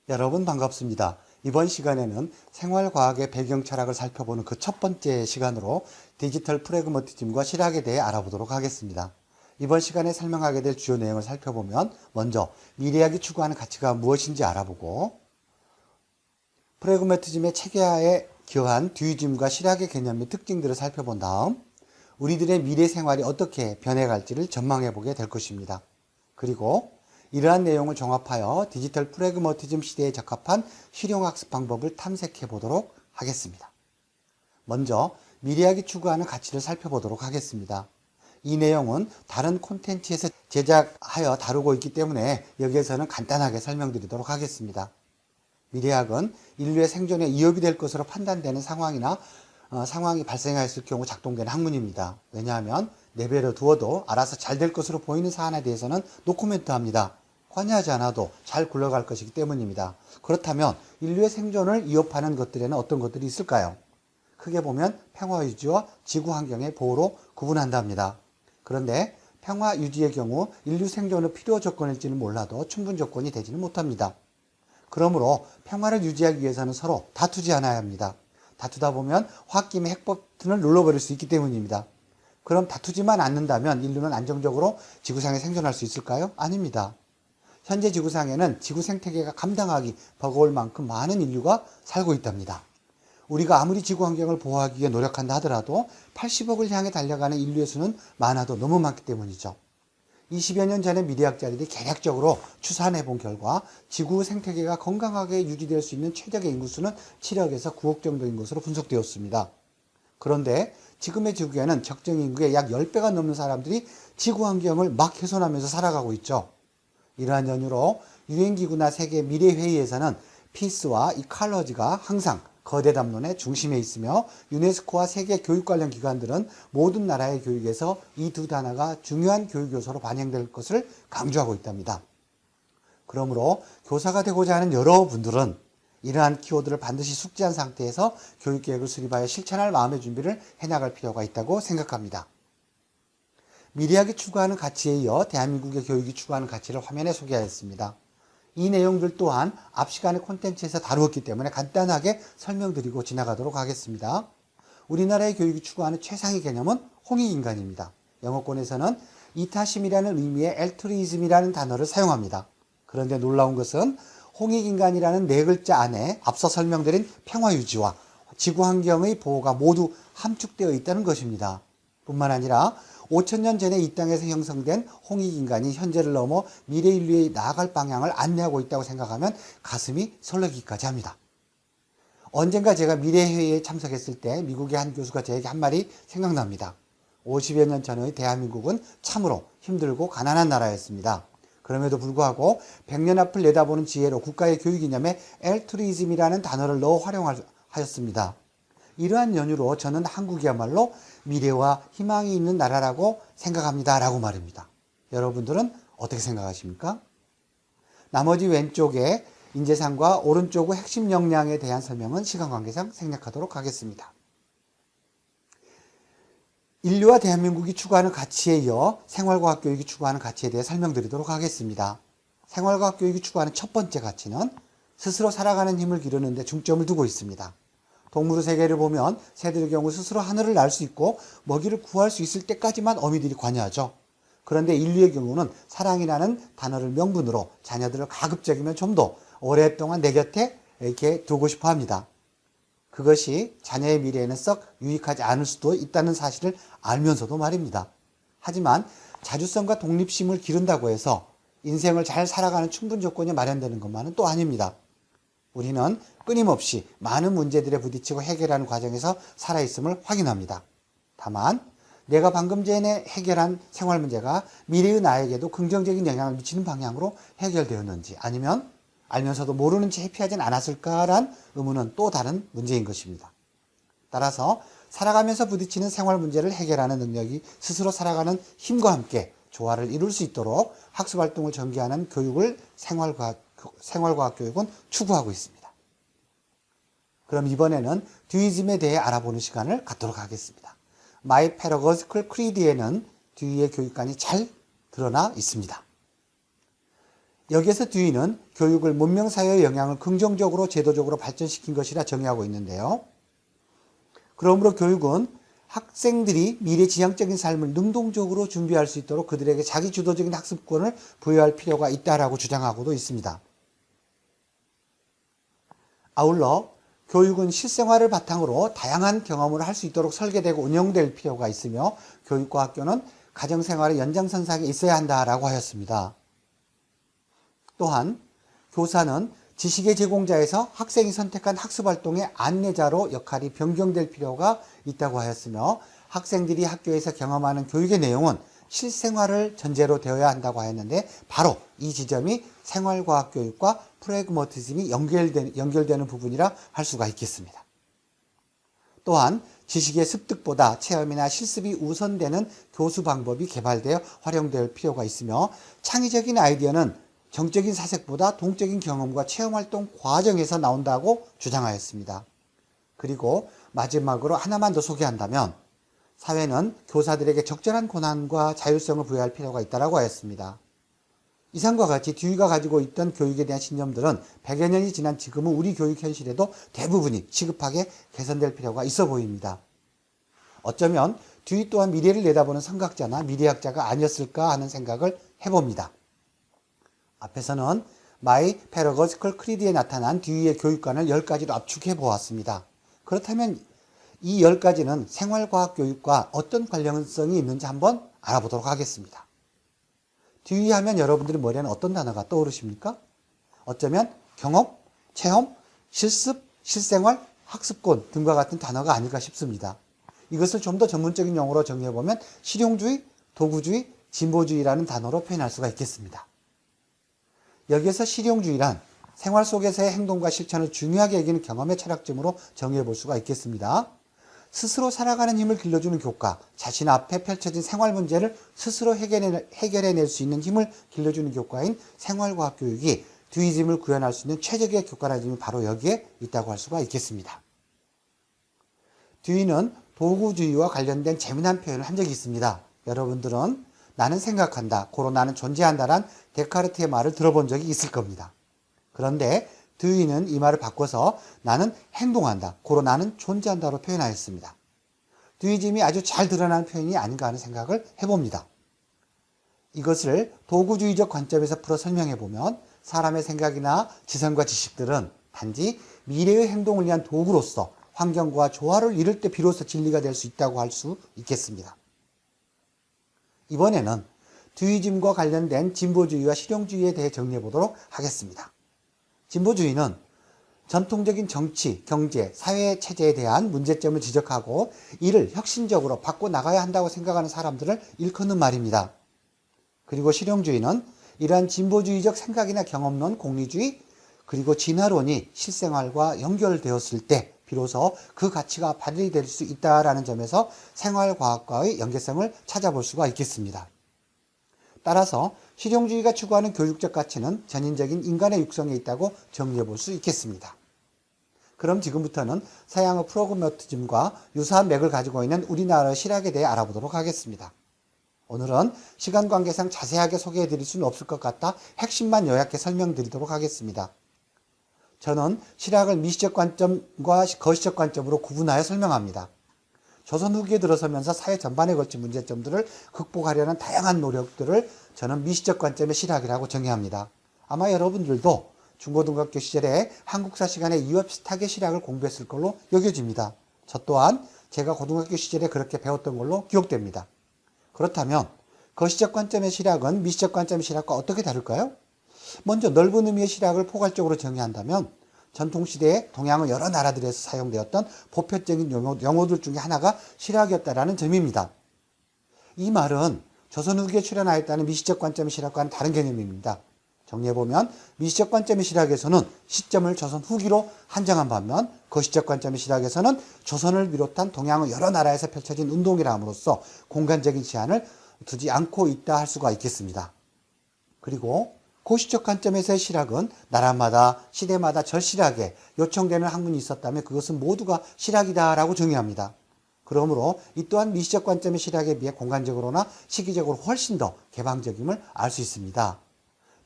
여러분 반갑습니다. 이번 시간에는 생활과학의 배경 철학을 살펴보는 그 첫 번째 시간으로 디지털 프래그머티즘과 실학에 대해 알아보도록 하겠습니다. 이번 시간에 설명하게 될 주요 내용을 살펴보면 먼저 미래학이 추구하는 가치가 무엇인지 알아보고 프래그머티즘의 체계화에 기여한 듀이즘과 실학의 개념 및 특징들을 살펴본 다음 우리들의 미래 생활이 어떻게 변해갈지를 전망해보게 될 것입니다. 그리고 이러한 내용을 종합하여 디지털 프래그머티즘 시대에 적합한 실용학습 방법을 탐색해 보도록 하겠습니다. 먼저 미래학이 추구하는 가치를 살펴보도록 하겠습니다. 이 내용은 다른 콘텐츠에서 제작하여 다루고 있기 때문에 여기에서는 간단하게 설명드리도록 하겠습니다. 미래학은 인류의 생존에 위협이 될 것으로 판단되는 상황이 발생하였을 경우 작동되는 학문입니다. 왜냐하면 내버려 두어도 알아서 잘 될 것으로 보이는 사안에 대해서는 노코멘트합니다. 관여하지 않아도 잘 굴러갈 것이기 때문입니다. 그렇다면 인류의 생존을 위협하는 것들에는 어떤 것들이 있을까요? 크게 보면 평화 유지와 지구 환경의 보호로 구분한답니다. 그런데 평화 유지의 경우 인류 생존의 필요 조건일지는 몰라도 충분 조건이 되지는 못합니다. 그러므로 평화를 유지하기 위해서는 서로 다투지 않아야 합니다. 다투다 보면 홧김에 핵 버튼을 눌러버릴 수 있기 때문입니다. 그럼 다투지만 않는다면 인류는 안정적으로 지구상에 생존할 수 있을까요? 아닙니다. 현재 지구상에는 지구 생태계가 감당하기 버거울 만큼 많은 인류가 살고 있답니다. 우리가 아무리 지구 환경을 보호하기 위해 노력한다 하더라도 80억을 향해 달려가는 인류의 수는 많아도 너무 많기 때문이죠. 20여 년 전에 미래학자들이 개략적으로 추산해 본 결과 지구 생태계가 건강하게 유지될 수 있는 최적의 인구수는 7억에서 9억 정도인 것으로 분석되었습니다. 그런데 지금의 지구에는 적정 인구의 약 10배가 넘는 사람들이 지구 환경을 막 훼손하면서 살아가고 있죠. 이러한 연유로 유엔기구나 세계 미래회의에서는 피스와 이칼러지가 항상 거대 담론의 중심에 있으며 유네스코와 세계 교육 관련 기관들은 모든 나라의 교육에서 이 두 단어가 중요한 교육 요소로 반영될 것을 강조하고 있답니다. 그러므로 교사가 되고자 하는 여러분들은 이러한 키워드를 반드시 숙지한 상태에서 교육계획을 수립하여 실천할 마음의 준비를 해나갈 필요가 있다고 생각합니다. 미래학이 추구하는 가치에 이어 대한민국의 교육이 추구하는 가치를 화면에 소개하였습니다. 이 내용들 또한 앞 시간의 콘텐츠에서 다루었기 때문에 간단하게 설명드리고 지나가도록 하겠습니다. 우리나라의 교육이 추구하는 최상위 개념은 홍익인간입니다. 영어권에서는 이타심이라는 의미의 엘트루이즘이라는 단어를 사용합니다. 그런데 놀라운 것은 홍익인간이라는 네 글자 안에 앞서 설명드린 평화유지와 지구환경의 보호가 모두 함축되어 있다는 것입니다. 뿐만 아니라 5천년 전에 이 땅에서 형성된 홍익인간이 현재를 넘어 미래 인류에 나아갈 방향을 안내하고 있다고 생각하면 가슴이 설레기까지 합니다. 언젠가 제가 미래회의에 참석했을 때 미국의 한 교수가 저에게 한 말이 생각납니다. 50여 년 전의 대한민국은 참으로 힘들고 가난한 나라였습니다. 그럼에도 불구하고 100년 앞을 내다보는 지혜로 국가의 교육 이념에 엘트루이즘이라는 단어를 넣어 활용하였습니다. 이러한 연유로 저는 한국이야말로 미래와 희망이 있는 나라라고 생각합니다. 라고 말입니다. 여러분들은 어떻게 생각하십니까? 나머지 왼쪽에 인재상과 오른쪽의 핵심 역량에 대한 설명은 시간 관계상 생략하도록 하겠습니다. 인류와 대한민국이 추구하는 가치에 이어 생활과학 교육이 추구하는 가치에 대해 설명드리도록 하겠습니다. 생활과학 교육이 추구하는 첫 번째 가치는 스스로 살아가는 힘을 기르는 데 중점을 두고 있습니다. 동물의 세계를 보면 새들의 경우 스스로 하늘을 날 수 있고 먹이를 구할 수 있을 때까지만 어미들이 관여하죠. 그런데 인류의 경우는 사랑이라는 단어를 명분으로 자녀들을 가급적이면 좀 더 오랫동안 내 곁에 이렇게 두고 싶어 합니다. 그것이 자녀의 미래에는 썩 유익하지 않을 수도 있다는 사실을 알면서도 말입니다. 하지만 자주성과 독립심을 기른다고 해서 인생을 잘 살아가는 충분 조건이 마련되는 것만은 또 아닙니다. 우리는 끊임없이 많은 문제들에 부딪히고 해결하는 과정에서 살아있음을 확인합니다. 다만 내가 방금 전에 해결한 생활 문제가 미래의 나에게도 긍정적인 영향을 미치는 방향으로 해결되었는지 아니면 알면서도 모르는 채 회피하진 않았을까란 의문은 또 다른 문제인 것입니다. 따라서 살아가면서 부딪히는 생활 문제를 해결하는 능력이 스스로 살아가는 힘과 함께 조화를 이룰 수 있도록 학습활동을 전개하는 교육을 생활과학 교육은 추구하고 있습니다. 그럼 이번에는 듀이즘에 대해 알아보는 시간을 갖도록 하겠습니다. My Pedagogical Creed에는 듀이의 교육관이 잘 드러나 있습니다. 여기에서 듀이는 교육을 문명사회의 영향을 긍정적으로 제도적으로 발전시킨 것이라 정의하고 있는데요. 그러므로 교육은 학생들이 미래 지향적인 삶을 능동적으로 준비할 수 있도록 그들에게 자기주도적인 학습권을 부여할 필요가 있다라고 주장하고도 있습니다. 아울러 교육은 실생활을 바탕으로 다양한 경험을 할 수 있도록 설계되고 운영될 필요가 있으며 교육과 학교는 가정생활의 연장선상에 있어야 한다라고 하였습니다. 또한 교사는 지식의 제공자에서 학생이 선택한 학습활동의 안내자로 역할이 변경될 필요가 있다고 하였으며 학생들이 학교에서 경험하는 교육의 내용은 실생활을 전제로 되어야 한다고 하였는데 바로 이 지점이 생활과학 교육과 프래그머티즘이 연결되는 부분이라 할 수가 있겠습니다. 또한 지식의 습득보다 체험이나 실습이 우선되는 교수 방법이 개발되어 활용될 필요가 있으며 창의적인 아이디어는 정적인 사색보다 동적인 경험과 체험활동 과정에서 나온다고 주장하였습니다. 그리고 마지막으로 하나만 더 소개한다면 사회는 교사들에게 적절한 권한과 자율성을 부여할 필요가 있다고 하였습니다. 이상과 같이 듀이가 가지고 있던 교육에 대한 신념들은 100여 년이 지난 지금은 우리 교육 현실에도 대부분이 시급하게 개선될 필요가 있어 보입니다. 어쩌면 듀이 또한 미래를 내다보는 선각자나 미래학자가 아니었을까 하는 생각을 해봅니다. 앞에서는 My Pedagogical Creed에 나타난 듀이의 교육관을 10가지로 압축해 보았습니다. 그렇다면 이 10가지는 생활과학 교육과 어떤 관련성이 있는지 한번 알아보도록 하겠습니다. 듀이 하면 여러분들의 머리에는 어떤 단어가 떠오르십니까? 어쩌면 경험, 체험, 실습, 실생활, 학습권 등과 같은 단어가 아닐까 싶습니다. 이것을 좀 더 전문적인 용어로 정리해보면 실용주의, 도구주의, 진보주의라는 단어로 표현할 수가 있겠습니다. 여기에서 실용주의란 생활 속에서의 행동과 실천을 중요하게 여기는 경험의 철학점으로 정의해 볼 수가 있겠습니다. 스스로 살아가는 힘을 길러주는 교과, 자신 앞에 펼쳐진 생활 문제를 스스로 해결해낼 수 있는 힘을 길러주는 교과인 생활과학 교육이 듀이즘을 구현할 수 있는 최적의 교과라는 점이 바로 여기에 있다고 할 수가 있겠습니다. 듀이는 도구주의와 관련된 재미난 표현을 한 적이 있습니다. 여러분들은 나는 생각한다, 고로 나는 존재한다란 데카르트의 말을 들어본 적이 있을 겁니다. 그런데 듀이는 이 말을 바꿔서 나는 행동한다, 고로 나는 존재한다로 표현하였습니다. 듀이즘이 아주 잘 드러나는 표현이 아닌가 하는 생각을 해봅니다. 이것을 도구주의적 관점에서 풀어 설명해보면 사람의 생각이나 지성과 지식들은 단지 미래의 행동을 위한 도구로서 환경과 조화를 이룰 때 비로소 진리가 될 수 있다고 할 수 있겠습니다. 이번에는 듀이즘과 관련된 진보주의와 실용주의에 대해 정리해 보도록 하겠습니다. 진보주의는 전통적인 정치, 경제, 사회 체제에 대한 문제점을 지적하고 이를 혁신적으로 바꿔나가야 한다고 생각하는 사람들을 일컫는 말입니다. 그리고 실용주의는 이러한 진보주의적 생각이나 경험론, 공리주의, 그리고 진화론이 실생활과 연결되었을 때 비로소 그 가치가 발휘될 수 있다는 점에서 생활과학과의 연계성을 찾아볼 수가 있겠습니다. 따라서 실용주의가 추구하는 교육적 가치는 전인적인 인간의 육성에 있다고 정리해 볼 수 있겠습니다. 그럼 지금부터는 서양의 프래그머티즘과 유사한 맥을 가지고 있는 우리나라의 실학에 대해 알아보도록 하겠습니다. 오늘은 시간 관계상 자세하게 소개해 드릴 수는 없을 것 같아 핵심만 요약해 설명드리도록 하겠습니다. 저는 실학을 미시적 관점과 거시적 관점으로 구분하여 설명합니다. 조선 후기에 들어서면서 사회 전반에 걸친 문제점들을 극복하려는 다양한 노력들을 저는 미시적 관점의 실학이라고 정의합니다. 아마 여러분들도 중고등학교 시절에 한국사 시간에 이와 비슷하게 실학을 공부했을 걸로 여겨집니다. 저 또한 제가 고등학교 시절에 그렇게 배웠던 걸로 기억됩니다. 그렇다면 거시적 관점의 실학은 미시적 관점의 실학과 어떻게 다를까요? 먼저 넓은 의미의 실학을 포괄적으로 정의한다면 전통시대에 동양의 여러 나라들에서 사용되었던 보편적인 용어들 중에 하나가 실학이었다는 점입니다. 이 말은 조선 후기에 출현하였다는 미시적 관점의 실학과는 다른 개념입니다. 정리해보면 미시적 관점의 실학에서는 시점을 조선 후기로 한정한 반면 거시적 관점의 실학에서는 조선을 비롯한 동양의 여러 나라에서 펼쳐진 운동이라 함으로써 공간적인 제한을 두지 않고 있다 할 수가 있겠습니다. 그리고 고시적 관점에서의 실학은 나라마다 시대마다 절실하게 요청되는 학문이 있었다면 그것은 모두가 실학이다라고 정의합니다. 그러므로 이 또한 미시적 관점의 실학에 비해 공간적으로나 시기적으로 훨씬 더 개방적임을 알 수 있습니다.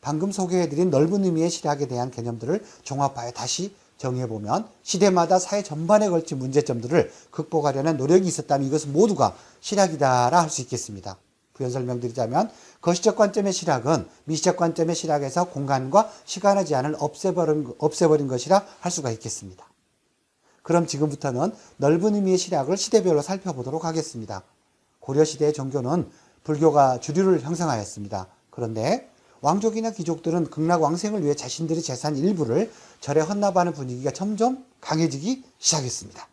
방금 소개해드린 넓은 의미의 실학에 대한 개념들을 종합하여 다시 정의해보면 시대마다 사회 전반에 걸친 문제점들을 극복하려는 노력이 있었다면 이것은 모두가 실학이다라 할 수 있겠습니다. 부연 설명드리자면 거시적 관점의 실학은 미시적 관점의 실학에서 공간과 시간의 제한을 없애버린 것이라 할 수가 있겠습니다. 그럼 지금부터는 넓은 의미의 실학을 시대별로 살펴보도록 하겠습니다. 고려시대의 종교는 불교가 주류를 형성하였습니다. 그런데 왕족이나 귀족들은 극락왕생을 위해 자신들의 재산 일부를 절에 헌납하는 분위기가 점점 강해지기 시작했습니다.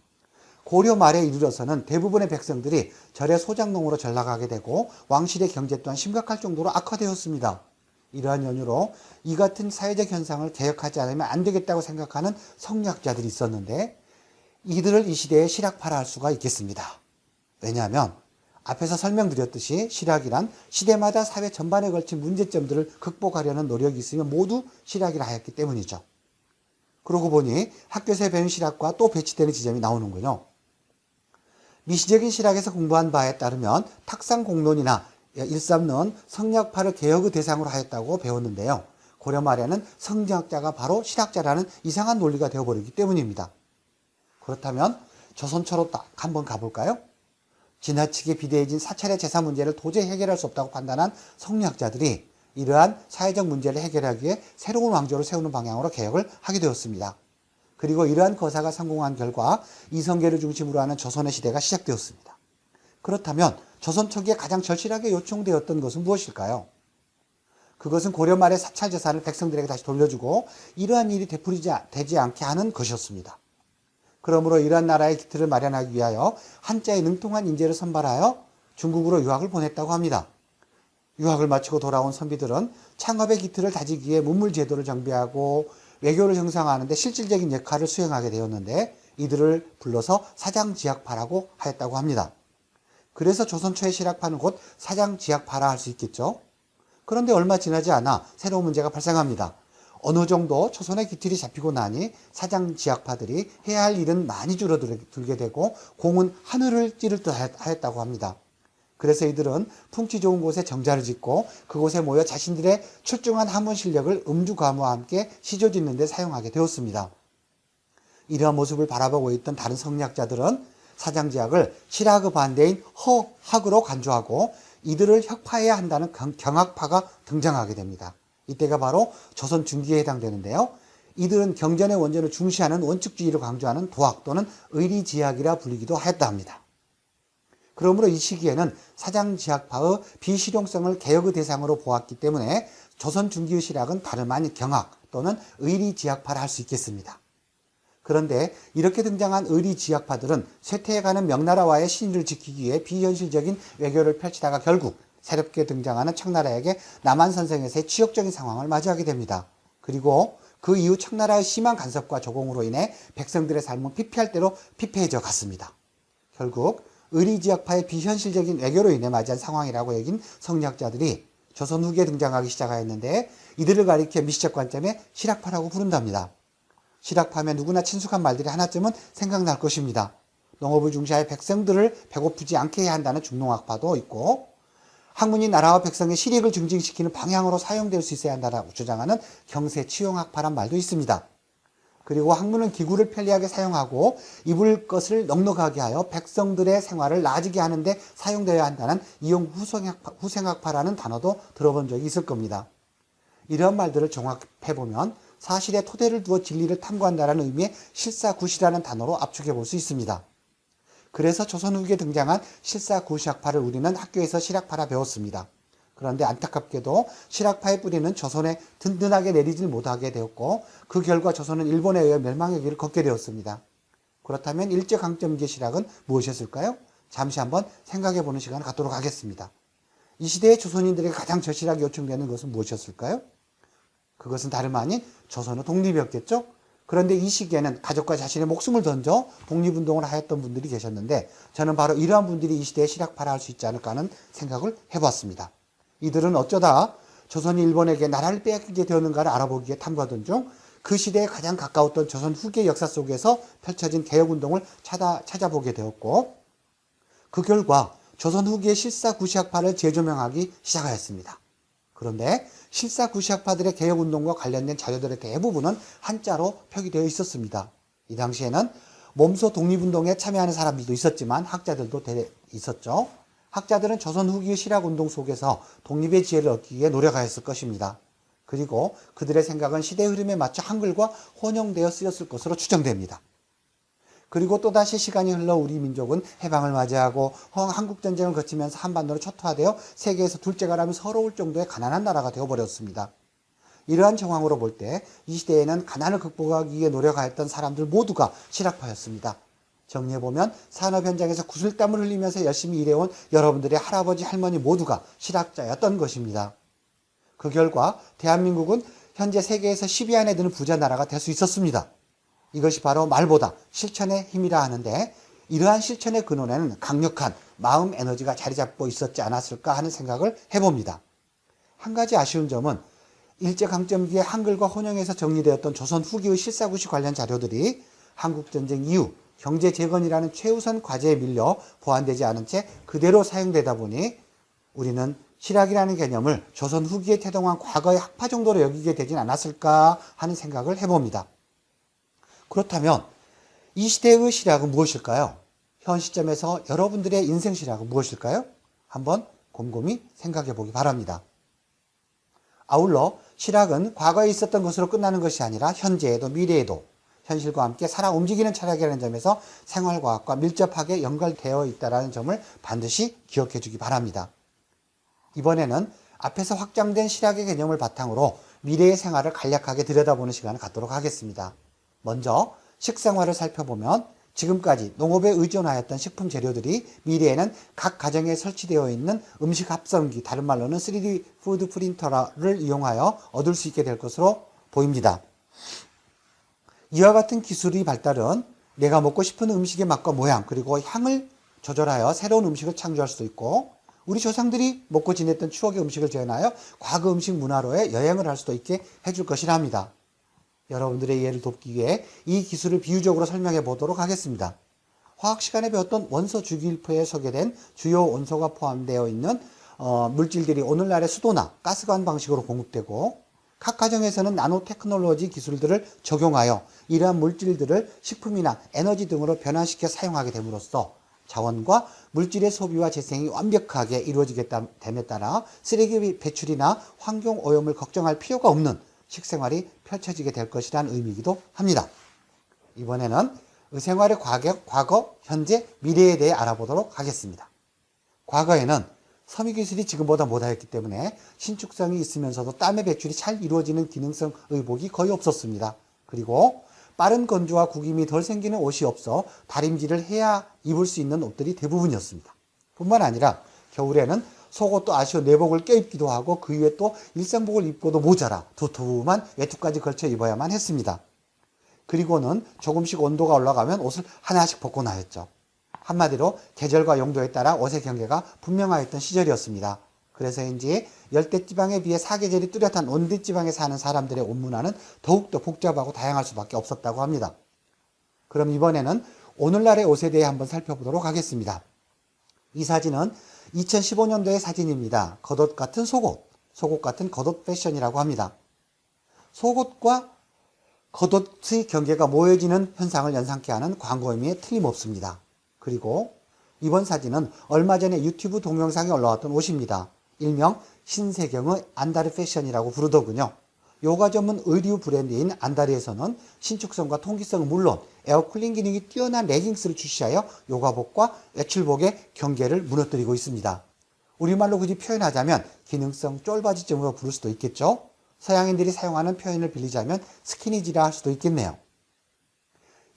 고려 말에 이르러서는 대부분의 백성들이 절의 소장농으로 전락하게 되고 왕실의 경제 또한 심각할 정도로 악화되었습니다. 이러한 연유로 이 같은 사회적 현상을 개혁하지 않으면 안 되겠다고 생각하는 성리학자들이 있었는데 이들을 이 시대에 실학파라 할 수가 있겠습니다. 왜냐하면 앞에서 설명드렸듯이 실학이란 시대마다 사회 전반에 걸친 문제점들을 극복하려는 노력이 있으면 모두 실학이라 하였기 때문이죠. 그러고 보니 학교에서 배운 실학과 또 배치되는 지점이 나오는군요. 미시적인 실학에서 공부한 바에 따르면 탁상공론이나 일삼론 성리학파를 개혁의 대상으로 하였다고 배웠는데요. 고려 말에는 성리학자가 바로 실학자라는 이상한 논리가 되어버리기 때문입니다. 그렇다면 조선초로 딱 한번 가볼까요? 지나치게 비대해진 사찰의 제사 문제를 도저히 해결할 수 없다고 판단한 성리학자들이 이러한 사회적 문제를 해결하기 위해 새로운 왕조를 세우는 방향으로 개혁을 하게 되었습니다. 그리고 이러한 거사가 성공한 결과 이성계를 중심으로 하는 조선의 시대가 시작되었습니다. 그렇다면 조선 초기에 가장 절실하게 요청되었던 것은 무엇일까요? 그것은 고려 말의 사찰 재산을 백성들에게 다시 돌려주고 이러한 일이 되지 않게 하는 것이었습니다. 그러므로 이러한 나라의 기틀을 마련하기 위하여 한자에 능통한 인재를 선발하여 중국으로 유학을 보냈다고 합니다. 유학을 마치고 돌아온 선비들은 창업의 기틀을 다지기 위해 문물 제도를 정비하고 외교를 형성하는 데 실질적인 역할을 수행하게 되었는데 이들을 불러서 사장지학파라고 하였다고 합니다. 그래서 조선 초의 실학파는 곧 사장지학파라 할 수 있겠죠. 그런데 얼마 지나지 않아 새로운 문제가 발생합니다. 어느 정도 조선의 기틀이 잡히고 나니 사장지학파들이 해야 할 일은 많이 줄어들게 되고 공은 하늘을 찌를 듯 하였다고 합니다. 그래서 이들은 풍치 좋은 곳에 정자를 짓고 그곳에 모여 자신들의 출중한 학문 실력을 음주가무와 함께 시조 짓는 데 사용하게 되었습니다. 이러한 모습을 바라보고 있던 다른 성리학자들은 사장지학을 실학의 반대인 허학으로 간주하고 이들을 혁파해야 한다는 경학파가 등장하게 됩니다. 이때가 바로 조선 중기에 해당되는데요. 이들은 경전의 원전을 중시하는 원칙주의를 강조하는 도학 또는 의리지학이라 불리기도 하였다 합니다. 그러므로 이 시기에는 사장지학파의 비실용성을 개혁의 대상으로 보았기 때문에 조선 중기의 실학은 다름 아닌 경학 또는 의리지학파라 할 수 있겠습니다. 그런데 이렇게 등장한 의리지학파들은 쇠퇴해가는 명나라와의 신의를 지키기 위해 비현실적인 외교를 펼치다가 결국 새롭게 등장하는 청나라에게 남한선생에서의 치욕적인 상황을 맞이하게 됩니다. 그리고 그 이후 청나라의 심한 간섭과 조공으로 인해 백성들의 삶은 피폐할 대로 피폐해져 갔습니다. 결국 의리지학파의 비현실적인 외교로 인해 맞이한 상황이라고 여긴 성리학자들이 조선 후기에 등장하기 시작하였는데 이들을 가리켜 미시적 관점의 실학파라고 부른답니다. 실학파하면 누구나 친숙한 말들이 하나쯤은 생각날 것입니다. 농업을 중시하여 백성들을 배고프지 않게 해야 한다는 중농학파도 있고 학문이 나라와 백성의 실익을 증진시키는 방향으로 사용될 수 있어야 한다고 주장하는 경세치용학파란 말도 있습니다. 그리고 학문은 기구를 편리하게 사용하고 입을 것을 넉넉하게 하여 백성들의 생활을 나아지게 하는데 사용되어야 한다는 이용후생학파라는 단어도 들어본 적이 있을 겁니다. 이런 말들을 종합해보면 사실의 토대를 두어 진리를 탐구한다는 의미의 실사구시라는 단어로 압축해 볼 수 있습니다. 그래서 조선 후기에 등장한 실사구시학파를 우리는 학교에서 실학파라 배웠습니다. 그런데 안타깝게도 실학파의 뿌리는 조선에 든든하게 내리질 못하게 되었고 그 결과 조선은 일본에 의해 멸망의 길을 걷게 되었습니다. 그렇다면 일제강점기의 실학은 무엇이었을까요? 잠시 한번 생각해보는 시간을 갖도록 하겠습니다. 이 시대의 조선인들에게 가장 절실하게 요청되는 것은 무엇이었을까요? 그것은 다름 아닌 조선의 독립이었겠죠? 그런데 이 시기에는 가족과 자신의 목숨을 던져 독립운동을 하였던 분들이 계셨는데 저는 바로 이러한 분들이 이 시대에 실학파라 할 수 있지 않을까 하는 생각을 해봤습니다. 이들은 어쩌다 조선이 일본에게 나라를 빼앗기게 되었는가를 알아보기에 탐구하던 중 그 시대에 가장 가까웠던 조선 후기의 역사 속에서 펼쳐진 개혁운동을 찾아보게 되었고 그 결과 조선 후기의 실사구시학파를 재조명하기 시작하였습니다. 그런데 실사구시학파들의 개혁운동과 관련된 자료들의 대부분은 한자로 표기되어 있었습니다. 이 당시에는 몸소 독립운동에 참여하는 사람들도 있었지만 학자들도 있었죠. 학자들은 조선 후기의 실학운동 속에서 독립의 지혜를 얻기 위해 노력하였을 것입니다. 그리고 그들의 생각은 시대 흐름에 맞춰 한글과 혼용되어 쓰였을 것으로 추정됩니다. 그리고 또다시 시간이 흘러 우리 민족은 해방을 맞이하고 한국전쟁을 거치면서 한반도로 초토화되어 세계에서 둘째가라면 서러울 정도의 가난한 나라가 되어버렸습니다. 이러한 정황으로 볼 때 이 시대에는 가난을 극복하기 위해 노력하였던 사람들 모두가 실학파였습니다. 정리해보면 산업 현장에서 구슬땀을 흘리면서 열심히 일해온 여러분들의 할아버지 할머니 모두가 실학자였던 것입니다. 그 결과 대한민국은 현재 세계에서 10위 안에 드는 부자 나라가 될 수 있었습니다. 이것이 바로 말보다 실천의 힘이라 하는데 이러한 실천의 근원에는 강력한 마음 에너지가 자리 잡고 있었지 않았을까 하는 생각을 해봅니다. 한 가지 아쉬운 점은 일제강점기에 한글과 혼용해서 정리되었던 조선 후기의 실사구시 관련 자료들이 한국전쟁 이후 경제재건이라는 최우선 과제에 밀려 보완되지 않은 채 그대로 사용되다 보니 우리는 실학이라는 개념을 조선 후기에 태동한 과거의 학파 정도로 여기게 되진 않았을까 하는 생각을 해봅니다. 그렇다면 이 시대의 실학은 무엇일까요? 현 시점에서 여러분들의 인생 실학은 무엇일까요? 한번 곰곰이 생각해 보기 바랍니다. 아울러 실학은 과거에 있었던 것으로 끝나는 것이 아니라 현재에도 미래에도 현실과 함께 살아 움직이는 철학이라는 점에서 생활과학과 밀접하게 연결되어 있다는 점을 반드시 기억해 주기 바랍니다. 이번에는 앞에서 확장된 실학의 개념을 바탕으로 미래의 생활을 간략하게 들여다보는 시간을 갖도록 하겠습니다. 먼저 식생활을 살펴보면 지금까지 농업에 의존하였던 식품 재료들이 미래에는 각 가정에 설치되어 있는 음식 합성기, 다른 말로는 3D 푸드 프린터를 이용하여 얻을 수 있게 될 것으로 보입니다. 이와 같은 기술의 발달은 내가 먹고 싶은 음식의 맛과 모양 그리고 향을 조절하여 새로운 음식을 창조할 수도 있고 우리 조상들이 먹고 지냈던 추억의 음식을 재현하여 과거 음식 문화로의 여행을 할 수도 있게 해줄 것이라 합니다. 여러분들의 이해를 돕기 위해 이 기술을 비유적으로 설명해 보도록 하겠습니다. 화학 시간에 배웠던 원소 주기율표에 소개된 주요 원소가 포함되어 있는 물질들이 오늘날의 수도나 가스관 방식으로 공급되고 각 가정에서는 나노 테크놀로지 기술들을 적용하여 이러한 물질들을 식품이나 에너지 등으로 변환시켜 사용하게 됨으로써 자원과 물질의 소비와 재생이 완벽하게 이루어지게 됨에 따라 쓰레기 배출이나 환경 오염을 걱정할 필요가 없는 식생활이 펼쳐지게 될 것이라는 의미이기도 합니다. 이번에는 생활의 과거, 현재, 미래에 대해 알아보도록 하겠습니다. 과거에는 섬유기술이 지금보다 못하였기 때문에 신축성이 있으면서도 땀의 배출이 잘 이루어지는 기능성 의복이 거의 없었습니다. 그리고 빠른 건조와 구김이 덜 생기는 옷이 없어 다림질을 해야 입을 수 있는 옷들이 대부분이었습니다. 뿐만 아니라 겨울에는 속옷도 아쉬워 내복을 껴입기도 하고 그 위에 또 일상복을 입고도 모자라 두툼한 외투까지 걸쳐 입어야만 했습니다. 그리고는 조금씩 온도가 올라가면 옷을 하나씩 벗고 나였죠. 한마디로 계절과 용도에 따라 옷의 경계가 분명하였던 시절이었습니다. 그래서인지 열대지방에 비해 사계절이 뚜렷한 온대지방에 사는 사람들의 옷 문화는 더욱더 복잡하고 다양할 수밖에 없었다고 합니다. 그럼 이번에는 오늘날의 옷에 대해 한번 살펴보도록 하겠습니다. 이 사진은 2015년도의 사진입니다. 겉옷 같은 속옷, 속옷 같은 겉옷 패션이라고 합니다. 속옷과 겉옷의 경계가 모여지는 현상을 연상케 하는 광고 의미에 틀림없습니다. 그리고 이번 사진은 얼마 전에 유튜브 동영상에 올라왔던 옷입니다. 일명 신세경의 안다르 패션이라고 부르더군요. 요가 전문 의류 브랜드인 안다르에서는 신축성과 통기성은 물론 에어쿨링 기능이 뛰어난 레깅스를 출시하여 요가복과 외출복의 경계를 무너뜨리고 있습니다. 우리말로 굳이 표현하자면 기능성 쫄바지쯤으로 부를 수도 있겠죠. 서양인들이 사용하는 표현을 빌리자면 스키니지라 할 수도 있겠네요.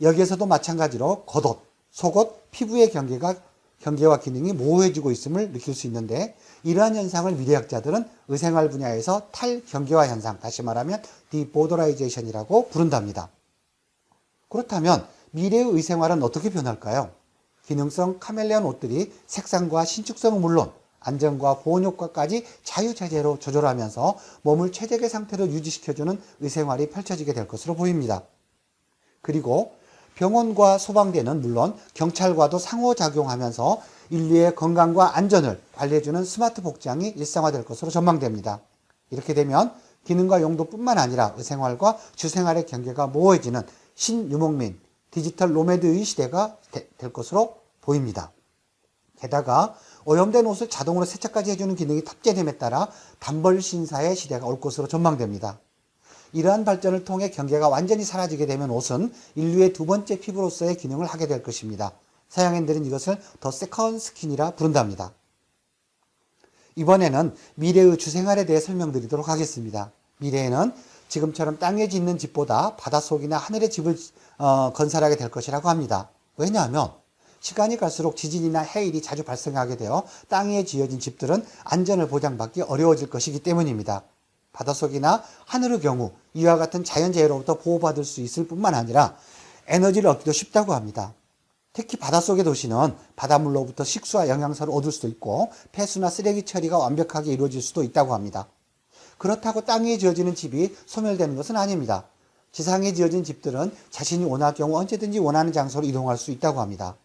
여기에서도 마찬가지로 겉옷, 속옷, 피부의 경계와 기능이 모호해지고 있음을 느낄 수 있는데 이러한 현상을 미래학자들은 의생활 분야에서 탈경계화 현상, 다시 말하면 디보더라이제이션이라고 부른답니다. 그렇다면 미래의 의생활은 어떻게 변할까요? 기능성 카멜레온 옷들이 색상과 신축성은 물론 안전과 보온 효과까지 자유자재로 조절하면서 몸을 최적의 상태로 유지시켜주는 의생활이 펼쳐지게 될 것으로 보입니다. 그리고 병원과 소방대는 물론 경찰과도 상호작용하면서 인류의 건강과 안전을 관리해주는 스마트 복장이 일상화될 것으로 전망됩니다. 이렇게 되면 기능과 용도뿐만 아니라 의생활과 주생활의 경계가 모호해지는 신유목민 디지털 노매드의 시대가 될 것으로 보입니다. 게다가 오염된 옷을 자동으로 세차까지 해주는 기능이 탑재됨에 따라 단벌 신사의 시대가 올 것으로 전망됩니다. 이러한 발전을 통해 경계가 완전히 사라지게 되면 옷은 인류의 두 번째 피부로서의 기능을 하게 될 것입니다. 서양인들은 이것을 더 세컨드 스킨이라 부른답니다. 이번에는 미래의 주생활에 대해 설명드리도록 하겠습니다. 미래에는 지금처럼 땅에 짓는 집보다 바닷속이나 하늘에 집을 건설하게 될 것이라고 합니다. 왜냐하면 시간이 갈수록 지진이나 해일이 자주 발생하게 되어 땅 위에 지어진 집들은 안전을 보장받기 어려워질 것이기 때문입니다. 바닷속이나 하늘의 경우 이와 같은 자연재해로부터 보호받을 수 있을 뿐만 아니라 에너지를 얻기도 쉽다고 합니다. 특히 바닷속의 도시는 바닷물로부터 식수와 영양소를 얻을 수도 있고 폐수나 쓰레기 처리가 완벽하게 이루어질 수도 있다고 합니다. 그렇다고 땅 위에 지어지는 집이 소멸되는 것은 아닙니다. 지상에 지어진 집들은 자신이 원할 경우 언제든지 원하는 장소로 이동할 수 있다고 합니다.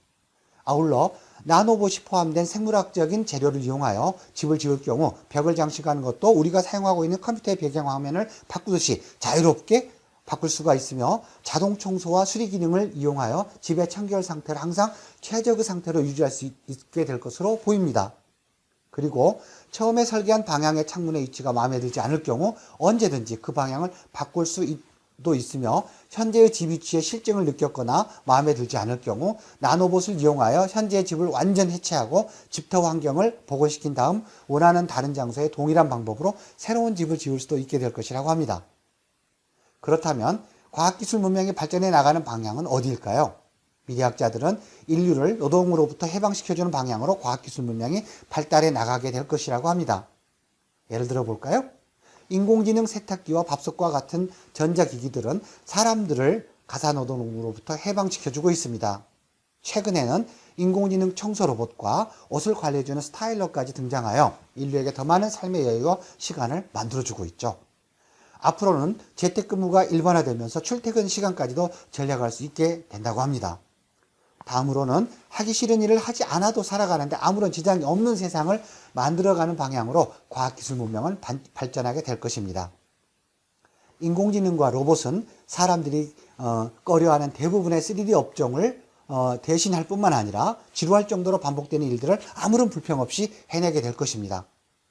아울러 나노봇이 포함된 생물학적인 재료를 이용하여 집을 지을 경우 벽을 장식하는 것도 우리가 사용하고 있는 컴퓨터의 배경화면을 바꾸듯이 자유롭게 바꿀 수가 있으며 자동 청소와 수리 기능을 이용하여 집의 청결 상태를 항상 최적의 상태로 유지할 수 있게 될 것으로 보입니다. 그리고 처음에 설계한 방향의 창문의 위치가 마음에 들지 않을 경우 언제든지 그 방향을 바꿀 수도 있으며 현재의 집 위치에 실증을 느꼈거나 마음에 들지 않을 경우 나노봇을 이용하여 현재의 집을 완전 해체하고 집터 환경을 복원시킨 다음 원하는 다른 장소에 동일한 방법으로 새로운 집을 지을 수도 있게 될 것이라고 합니다. 그렇다면 과학기술 문명이 발전해 나가는 방향은 어디일까요? 미래학자들은 인류를 노동으로부터 해방시켜주는 방향으로 과학기술 문명이 발달해 나가게 될 것이라고 합니다. 예를 들어 볼까요? 인공지능 세탁기와 밥솥과 같은 전자기기들은 사람들을 가사노동으로부터 해방시켜주고 있습니다. 최근에는 인공지능 청소 로봇과 옷을 관리해주는 스타일러까지 등장하여 인류에게 더 많은 삶의 여유와 시간을 만들어주고 있죠. 앞으로는 재택근무가 일반화되면서 출퇴근 시간까지도 전략할 수 있게 된다고 합니다. 다음으로는 하기 싫은 일을 하지 않아도 살아가는데 아무런 지장이 없는 세상을 만들어가는 방향으로 과학기술 문명은 발전하게 될 것입니다. 인공지능과 로봇은 사람들이 꺼려하는 대부분의 3D 업종을 대신할 뿐만 아니라 지루할 정도로 반복되는 일들을 아무런 불평 없이 해내게 될 것입니다.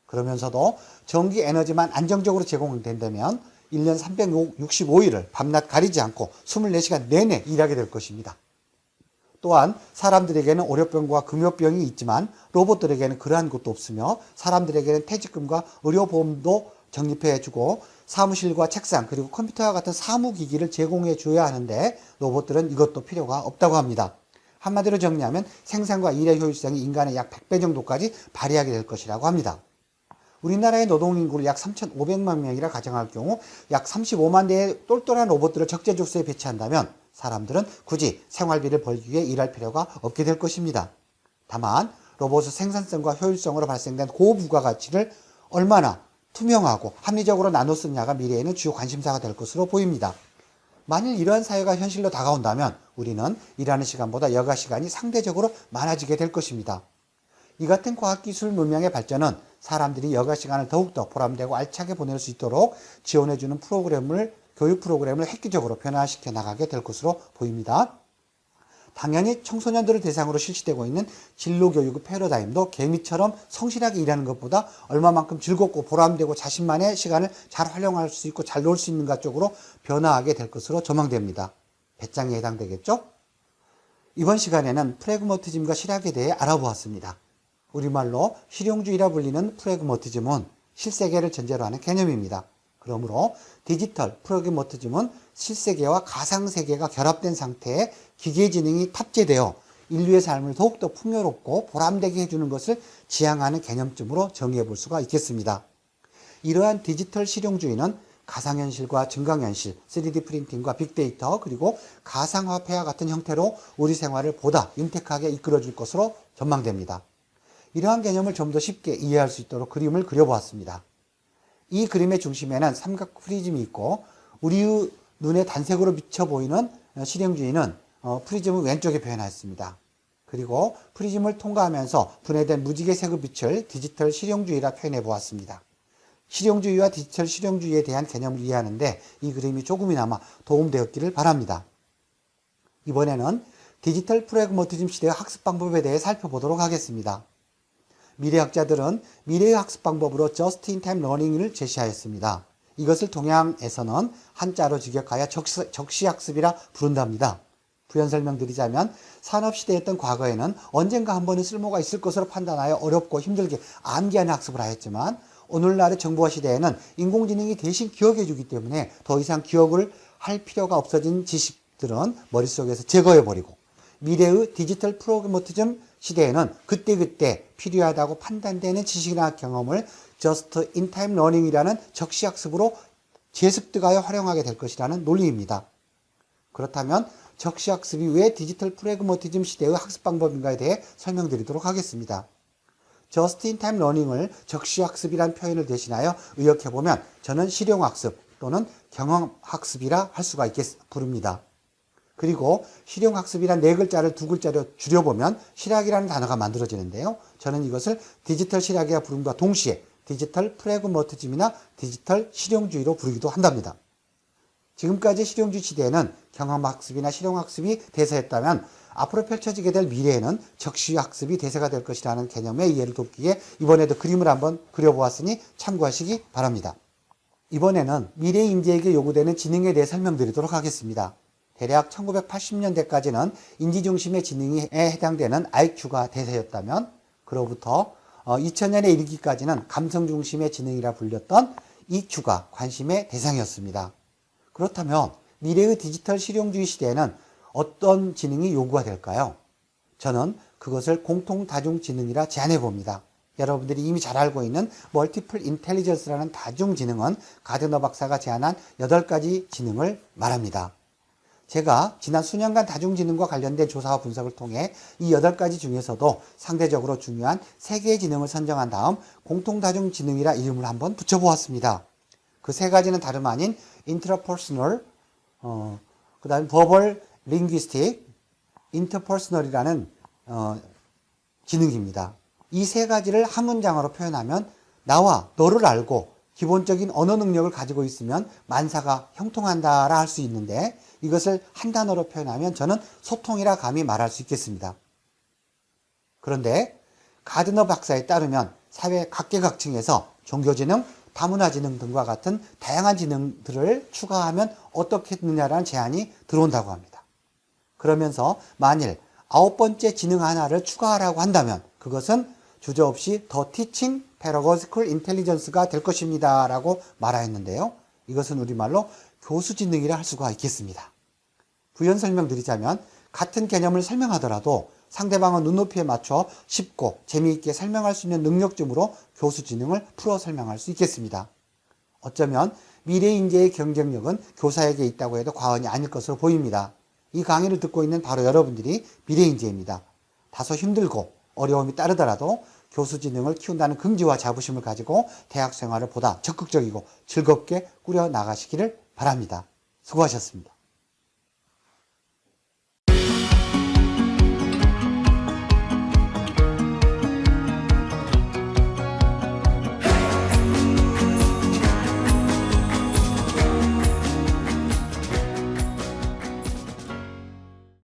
그러면서도 전기 에너지만 안정적으로 제공된다면 1년 365일을 밤낮 가리지 않고 24시간 내내 일하게 될 것입니다. 또한 사람들에게는 월요병과 금요병이 있지만 로봇들에게는 그러한 것도 없으며 사람들에게는 퇴직금과 의료보험도 적립해주고 사무실과 책상 그리고 컴퓨터와 같은 사무기기를 제공해 줘야 하는데 로봇들은 이것도 필요가 없다고 합니다. 한마디로 정리하면 생산과 일의 효율성이 인간의 약 100배 정도까지 발휘하게 될 것이라고 합니다. 우리나라의 노동인구를 약 3,500만 명이라 가정할 경우 약 35만 대의 똘똘한 로봇들을 적재적소에 배치한다면 사람들은 굳이 생활비를 벌기 위해 일할 필요가 없게 될 것입니다. 다만 로봇의 생산성과 효율성으로 발생된 고부가가치를 얼마나 투명하고 합리적으로 나눠 쓰느냐가 미래에는 주요 관심사가 될 것으로 보입니다. 만일 이러한 사회가 현실로 다가온다면 우리는 일하는 시간보다 여가 시간이 상대적으로 많아지게 될 것입니다. 이 같은 과학기술 문명의 발전은 사람들이 여가 시간을 더욱더 보람되고 알차게 보낼 수 있도록 지원해주는 교육 프로그램을 획기적으로 변화시켜 나가게 될 것으로 보입니다. 당연히 청소년들을 대상으로 실시되고 있는 진로교육의 패러다임도 개미처럼 성실하게 일하는 것보다 얼마만큼 즐겁고 보람되고 자신만의 시간을 잘 활용할 수 있고 잘 놀 수 있는가 쪽으로 변화하게 될 것으로 전망됩니다. 배짱에 해당되겠죠? 이번 시간에는 프래그머티즘과 실학에 대해 알아보았습니다. 우리말로 실용주의라 불리는 프래그머티즘은 실세계를 전제로 하는 개념입니다. 그러므로 디지털 프래그머티즘은 실세계와 가상세계가 결합된 상태의 기계지능이 탑재되어 인류의 삶을 더욱더 풍요롭고 보람되게 해주는 것을 지향하는 개념쯤으로 정의해 볼 수가 있겠습니다. 이러한 디지털 실용주의는 가상현실과 증강현실, 3D 프린팅과 빅데이터 그리고 가상화폐와 같은 형태로 우리 생활을 보다 윤택하게 이끌어줄 것으로 전망됩니다. 이러한 개념을 좀 더 쉽게 이해할 수 있도록 그림을 그려보았습니다. 이 그림의 중심에는 삼각 프리즘이 있고 우리의 눈에 단색으로 비쳐 보이는 실용주의는 프리즘을 왼쪽에 표현했습니다. 그리고 프리즘을 통과하면서 분해된 무지개색의 빛을 디지털 실용주의라 표현해 보았습니다. 실용주의와 디지털 실용주의에 대한 개념을 이해하는데 이 그림이 조금이나마 도움되었기를 바랍니다. 이번에는 디지털 프래그머티즘 시대의 학습 방법에 대해 살펴보도록 하겠습니다. 미래학자들은 미래의 학습 방법으로 Just in Time Learning을 제시하였습니다. 이것을 동양에서는 한자로 직역하여 적시학습이라 부른답니다. 부연 설명드리자면 산업시대였던 과거에는 언젠가 한 번은 쓸모가 있을 것으로 판단하여 어렵고 힘들게 암기하는 학습을 하였지만 오늘날의 정보화 시대에는 인공지능이 대신 기억해주기 때문에 더 이상 기억을 할 필요가 없어진 지식들은 머릿속에서 제거해버리고 미래의 디지털 프로그래머티즘 시대에는 그때그때 필요하다고 판단되는 지식이나 경험을 Just in Time Learning이라는 적시학습으로 재습득하여 활용하게 될 것이라는 논리입니다. 그렇다면 적시학습이 왜 디지털 프래그머티즘 시대의 학습 방법인가에 대해 설명드리도록 하겠습니다. Just in Time Learning을 적시학습이란 표현을 대신하여 의역해보면 저는 실용학습 또는 경험학습이라 할 수가 부릅니다. 그리고 실용학습이란 네 글자를 두 글자로 줄여보면 실학이라는 단어가 만들어지는데요. 저는 이것을 디지털 실학이라 부름과 동시에 디지털 프래그머티즘이나 디지털 실용주의로 부르기도 한답니다. 지금까지 실용주의 시대에는 경험학습이나 실용학습이 대세였다면 앞으로 펼쳐지게 될 미래에는 적시학습이 대세가 될 것이라는 개념의 이해를 돕기에 이번에도 그림을 한번 그려보았으니 참고하시기 바랍니다. 이번에는 미래 인재에게 요구되는 지능에 대해 설명드리도록 하겠습니다. 대략 1980년대까지는 인지중심의 지능에 해당되는 IQ가 대세였다면 그로부터 2000년에 이르기까지는 감성중심의 지능이라 불렸던 EQ가 관심의 대상이었습니다. 그렇다면 미래의 디지털 실용주의 시대에는 어떤 지능이 요구가 될까요? 저는 그것을 공통다중지능이라 제안해 봅니다. 여러분들이 이미 잘 알고 있는 멀티플 인텔리전스라는 다중지능은 가드너 박사가 제안한 8가지 지능을 말합니다. 제가 지난 수년간 다중지능과 관련된 조사와 분석을 통해 이 8가지 중에서도 상대적으로 중요한 3개의 지능을 선정한 다음 공통다중지능이라 이름을 한번 붙여보았습니다. 그 3가지는 다름 아닌 intrapersonal, 그 다음에 verbal linguistic, interpersonal이라는 지능입니다. 이 3가지를 한 문장으로 표현하면 나와 너를 알고 기본적인 언어 능력을 가지고 있으면 만사가 형통한다라 할 수 있는데 이것을 한 단어로 표현하면 저는 소통이라 감히 말할 수 있겠습니다. 그런데 가드너 박사에 따르면 사회 각계각층에서 종교지능, 다문화지능 등과 같은 다양한 지능들을 추가하면 어떻겠느냐라는 제안이 들어온다고 합니다. 그러면서 만일 9번째 지능 하나를 추가하라고 한다면 그것은 주저없이 더 티칭 pedagogical intelligence가 될 것입니다 라고 말하였는데요. 이것은 우리말로 교수지능이라 할 수가 있겠습니다. 부연 설명드리자면 같은 개념을 설명하더라도 상대방의 눈높이에 맞춰 쉽고 재미있게 설명할 수 있는 능력쯤으로 교수지능을 풀어 설명할 수 있겠습니다. 어쩌면 미래 인재의 경쟁력은 교사에게 있다고 해도 과언이 아닐 것으로 보입니다. 이 강의를 듣고 있는 바로 여러분들이 미래 인재입니다. 다소 힘들고 어려움이 따르더라도 교수지능을 키운다는 긍지와 자부심을 가지고 대학 생활을 보다 적극적이고 즐겁게 꾸려 나가시기를 바랍니다. 수고하셨습니다.